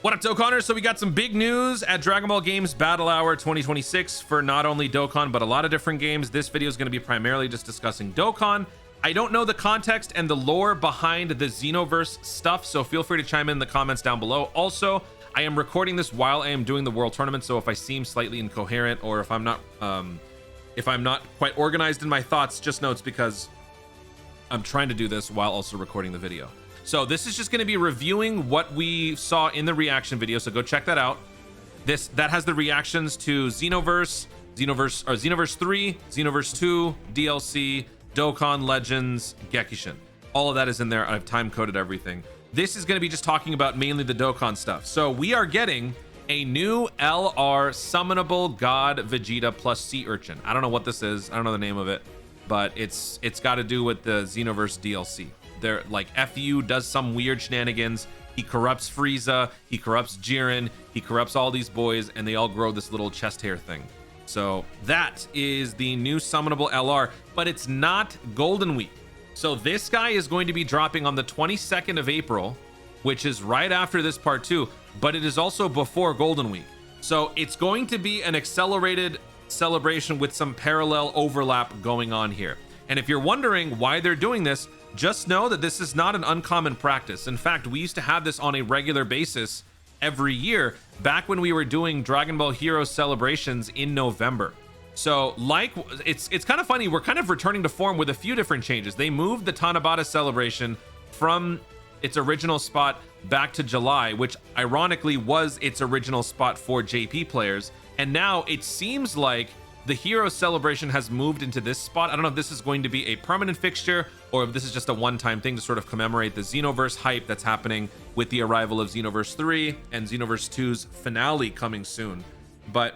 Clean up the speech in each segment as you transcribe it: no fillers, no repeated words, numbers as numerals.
What up, Dokkanners? So we got some big news at Dragon Ball Games Battle Hour 2026 for not only Dokkan, but a lot of different games. This video is going to be primarily just discussing Dokkan. I don't know the context and the lore behind the Xenoverse stuff, so feel free to chime in the comments down below. Also, I am recording this while I am doing the World Tournament, so if I seem slightly incoherent or if I'm not quite organized in my thoughts, just know it's because I'm trying to do this while also recording the video. So this is just going to be reviewing what we saw in the reaction video, so go check that out. That has the reactions to Xenoverse 3, Xenoverse 2, DLC, Dokkan Legends, Gekishin. All of that is in there. I've time coded everything. This is going to be just talking about mainly the Dokkan stuff. So we are getting a new LR summonable god Vegeta plus sea urchin. I don't know what this is. I don't know the name of it, but it's got to do with the Xenoverse DLC. They're like FU does some weird shenanigans. He corrupts Frieza, he corrupts Jiren, he corrupts all these boys, and they all grow this little chest hair thing. So that is the new summonable LR, but it's not Golden Week. So this guy is going to be dropping on the 22nd of April, which is right after this part 2, but it is also before Golden Week. So it's going to be an accelerated celebration with some parallel overlap going on here. And if you're wondering why they're doing this, just know that this is not an uncommon practice. In fact, we used to have this on a regular basis every year back when we were doing Dragon Ball Heroes celebrations in November. So it's kind of funny, we're kind of returning to form with a few different changes. They moved the Tanabata celebration from its original spot back to July, which ironically was its original spot for JP players. And now it seems like the Heroes celebration has moved into this spot. I don't know if this is going to be a permanent fixture or if this is just a one-time thing to sort of commemorate the Xenoverse hype that's happening with the arrival of Xenoverse 3 and Xenoverse 2's finale coming soon. But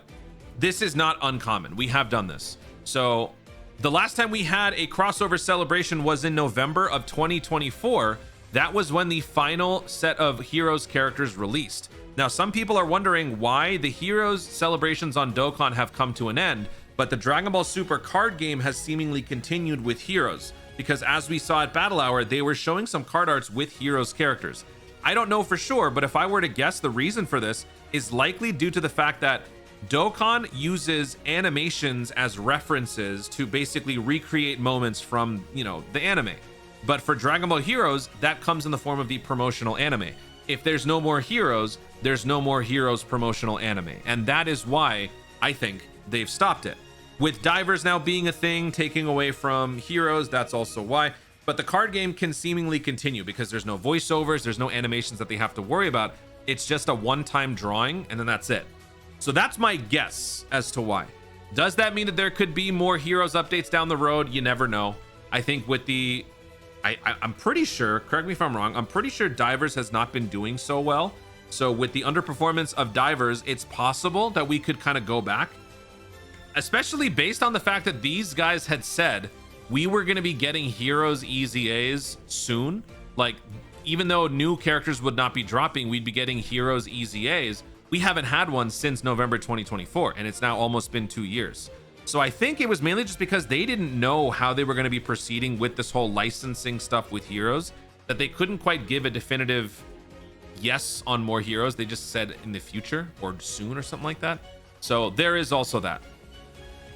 this is not uncommon. We have done this. So the last time we had a crossover celebration was in November of 2024. That was when the final set of Heroes characters released. Now, some people are wondering why the Heroes celebrations on Dokkan have come to an end, but the Dragon Ball Super card game has seemingly continued with Heroes, because as we saw at Battle Hour, they were showing some card arts with Heroes characters. I don't know for sure, but if I were to guess, the reason for this is likely due to the fact that Dokkan uses animations as references to basically recreate moments from, the anime. But for Dragon Ball Heroes, that comes in the form of the promotional anime. If there's no more Heroes, there's no more Heroes promotional anime. And that is why I think they've stopped it. With divers now being a thing, taking away from Heroes, that's also why. But the card game can seemingly continue because there's no voiceovers, there's no animations that they have to worry about. It's just a one-time drawing, and then that's it. So that's my guess as to why. Does that mean that there could be more Heroes updates down the road? You never know. I think with the... I'm pretty sure, correct me if I'm wrong, I'm pretty sure Divers has not been doing so well. So with the underperformance of Divers, it's possible that we could kind of go back. Especially based on the fact that these guys had said we were going to be getting Heroes EZAs soon. Like, even though new characters would not be dropping, we'd be getting Heroes EZAs. We haven't had one since November 2024, and it's now almost been 2 years. So I think it was mainly just because they didn't know how they were going to be proceeding with this whole licensing stuff with Heroes, that they couldn't quite give a definitive yes on more Heroes. They just said in the future or soon or something like that. So there is also that.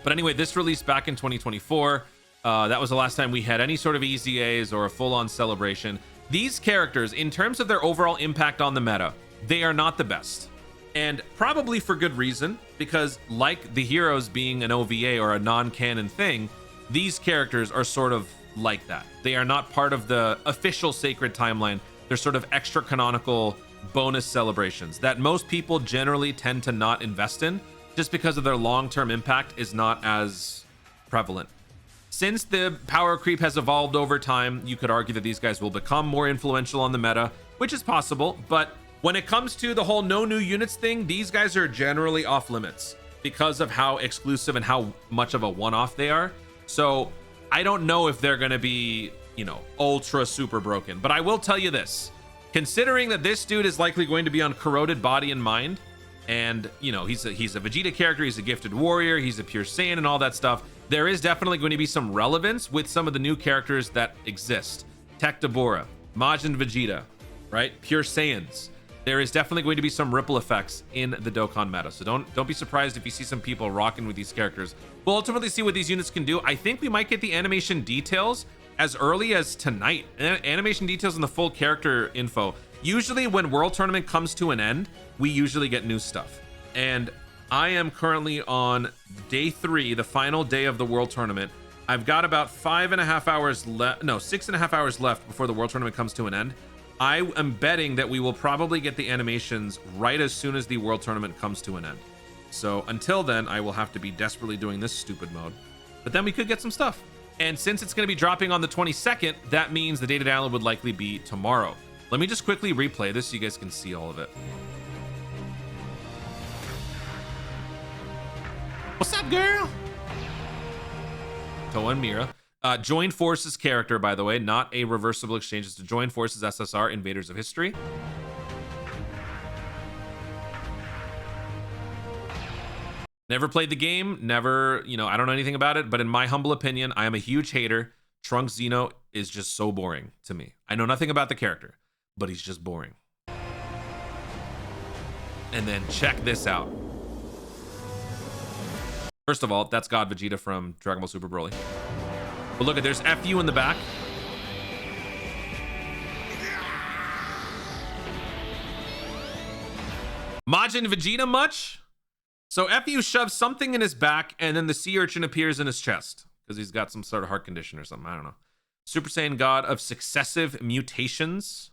But anyway, this released back in 2024. That was the last time we had any sort of EZAs or a full-on celebration. These characters, in terms of their overall impact on the meta, they are not the best. And probably for good reason, because like the Heroes being an OVA or a non-canon thing, these characters are sort of like that. They are not part of the official sacred timeline. They're sort of extra canonical bonus celebrations that most people generally tend to not invest in just because of their long-term impact is not as prevalent. Since the power creep has evolved over time, you could argue that these guys will become more influential on the meta, which is possible, but when it comes to the whole no new units thing, these guys are generally off limits because of how exclusive and how much of a one-off they are. So I don't know if they're going to be, ultra super broken. But I will tell you this, considering that this dude is likely going to be on corroded body and mind, and, he's a Vegeta character, he's a gifted warrior, he's a pure Saiyan and all that stuff, there is definitely going to be some relevance with some of the new characters that exist. Tech Deborah, Majin Vegeta, right? Pure Saiyans. there is definitely going to be some ripple effects in the Dokkan meta. So don't be surprised if you see some people rocking with these characters. We'll ultimately see what these units can do. I think we might get the animation details as early as tonight. Animation details and the full character info. Usually when World Tournament comes to an end, we usually get new stuff. And I am currently on day 3, the final day of the World Tournament. I've got about 5.5 hours left, no, 6.5 hours left before the World Tournament comes to an end. I am betting that we will probably get the animations right as soon as the World Tournament comes to an end. So until then, I will have to be desperately doing this stupid mode. But then we could get some stuff. And since it's going to be dropping on the 22nd, that means the data download would likely be tomorrow. Let me just quickly replay this so you guys can see all of it. What's up, girl? Toa and Mira. Joined Forces character, by the way, not a reversible exchange. It's a Joined Forces SSR, Invaders of History. Never played the game, never, you know, I don't know anything about it, but in my humble opinion, I am a huge hater. Trunks Zeno is just so boring to me. I know nothing about the character, but he's just boring. And then check this out. First of all, that's God Vegeta from Dragon Ball Super Broly. But look at, there's FU in the back. Majin Vegeta much? So FU shoves something in his back, and then the sea urchin appears in his chest because he's got some sort of heart condition or something. I don't know. Super Saiyan God of successive mutations.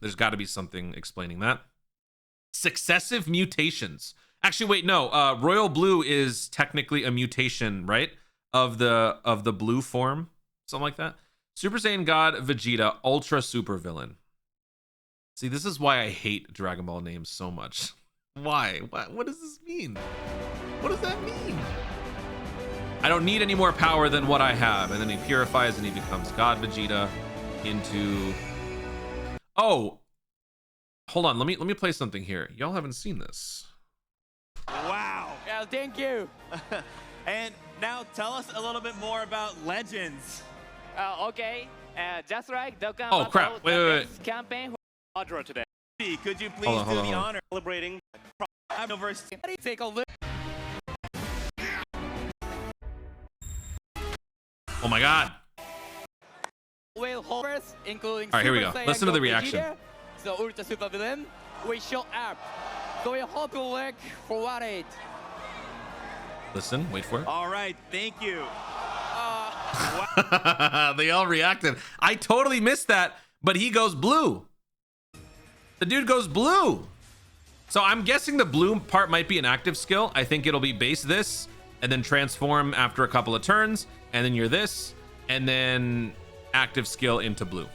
There's got to be something explaining that. Successive mutations. Actually, wait, no. Royal Blue is technically a mutation, right? Of the blue form, something like that. Super Saiyan God Vegeta, ultra super villain. See, this is why I hate Dragon Ball names so much. Why? What does this mean? What does that mean? I don't need any more power than what I have. And then he purifies and he becomes God Vegeta into... Oh, hold on. Let me play something here. Y'all haven't seen this. Wow. Yeah, thank you. And now tell us a little bit more about Legends. Okay. Just like Dokkan Oh, crap. Battle Wait. Net campaign for today. Could you please Hold on. do the honor of celebrating versus Take a look. Oh my God. Will holders, including All right, here we Super go. Saiyan Listen to the God reaction. Vegeta, the Ultra Super Villain, we show up. So we hope you look forward it. Listen, wait for it. All right, thank you. They all reacted. I totally missed that, but he goes blue. The dude goes blue. So I'm guessing the blue part might be an active skill. I think it'll be base this and then transform after a couple of turns, and then you're this, and then active skill into blue.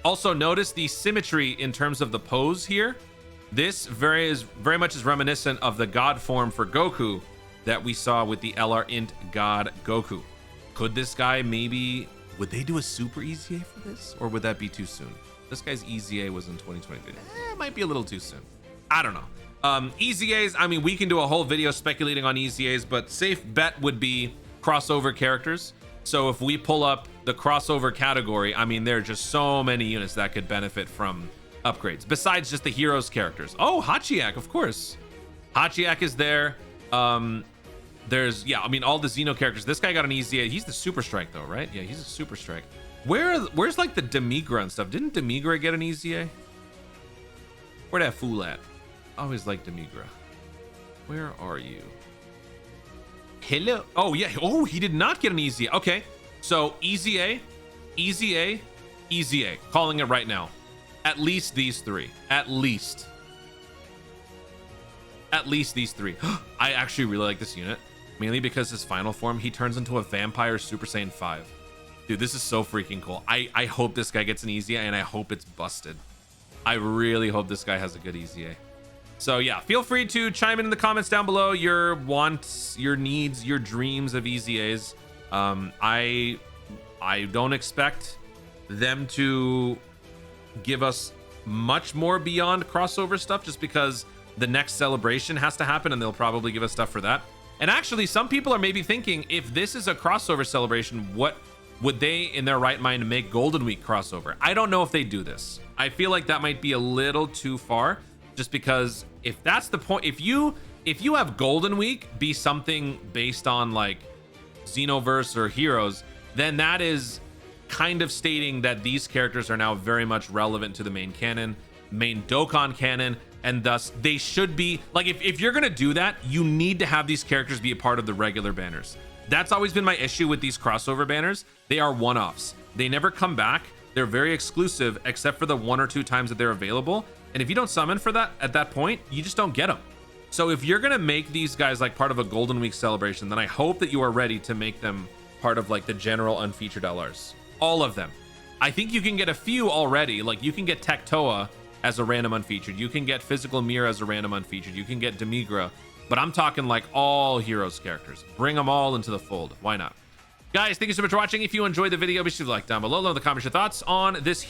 Also notice the symmetry in terms of the pose here. This very much is reminiscent of the God form for Goku that we saw with the LR Int God Goku. Could this guy maybe, would they do a super EZA for this? Or would that be too soon? This guy's EZA was in 2023. It might be a little too soon. I don't know. EZAs, I mean, we can do a whole video speculating on EZAs, but safe bet would be crossover characters. So if we pull up the crossover category, I mean, there are just so many units that could benefit from upgrades besides just the heroes characters. Oh, Hachiak, of course. Hachiak is there. There's, yeah, I mean, all the Xeno characters. This guy got an EZA. He's the Super Strike though, right? Yeah, he's a Super Strike. Where's like the Demigra and stuff? Didn't Demigra get an EZA? Where that fool at? I always like Demigra. Where are you? Hello. Oh yeah. Oh, he did not get an EZA. Okay. So EZA, EZA, EZA. Calling it right now. At least these three. At least these three. I actually really like this unit. Mainly because his final form, he turns into a vampire Super Saiyan 5. Dude, this is so freaking cool. I hope this guy gets an EZA, and I hope it's busted. I really hope this guy has a good EZA. So yeah, feel free to chime in the comments down below your wants, your needs, your dreams of EZAs. I don't expect them to give us much more beyond crossover stuff, just because the next celebration has to happen and they'll probably give us stuff for that. And actually, some people are maybe thinking, if this is a crossover celebration, what would they in their right mind make Golden Week crossover? I don't know if they do this. I feel like that might be a little too far, just because if that's the point, if you have Golden Week be something based on like Xenoverse or Heroes, then that is kind of stating that these characters are now very much relevant to the main canon, main Dokkan canon, and thus they should be like, if you're gonna do that, you need to have these characters be a part of the regular banners. That's always been my issue with these crossover banners. They are one-offs. They never come back. They're very exclusive, except for the 1 or 2 times that they're available. And if you don't summon for that at that point, you just don't get them. So if you're gonna make these guys like part of a Golden Week celebration, then I hope that you are ready to make them part of like the general unfeatured LRs. All of them. I think you can get a few already. Like you can get Tectoa as a random unfeatured. You can get Physical Mirror as a random unfeatured. You can get Demigra. But I'm talking like all Heroes characters. Bring them all into the fold. Why not? Guys, thank you so much for watching. If you enjoyed the video, be sure to like down below. Leave in the comments your thoughts on this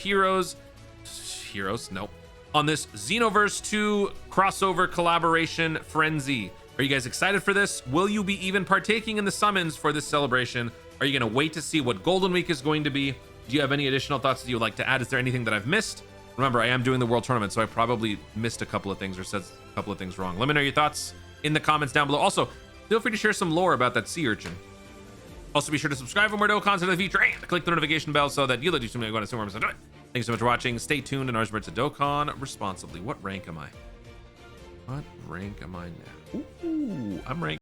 on this Xenoverse 2 crossover collaboration frenzy. Are you guys excited for this? Will you be even partaking in the summons for this celebration? Are you going to wait to see what Golden Week is going to be? Do you have any additional thoughts that you would like to add? Is there anything that I've missed? Remember, I am doing the World Tournament, so I probably missed a couple of things or said a couple of things wrong. Let me know your thoughts in the comments down below. Also, feel free to share some lore about that sea urchin. Also, be sure to subscribe for more Dokkans in the future and click the notification bell so that you'll do something when I see more. Thank you so much for watching. Stay tuned, and ours to Dokkan responsibly. What rank am I? What rank am I now? Ooh, I'm ranked.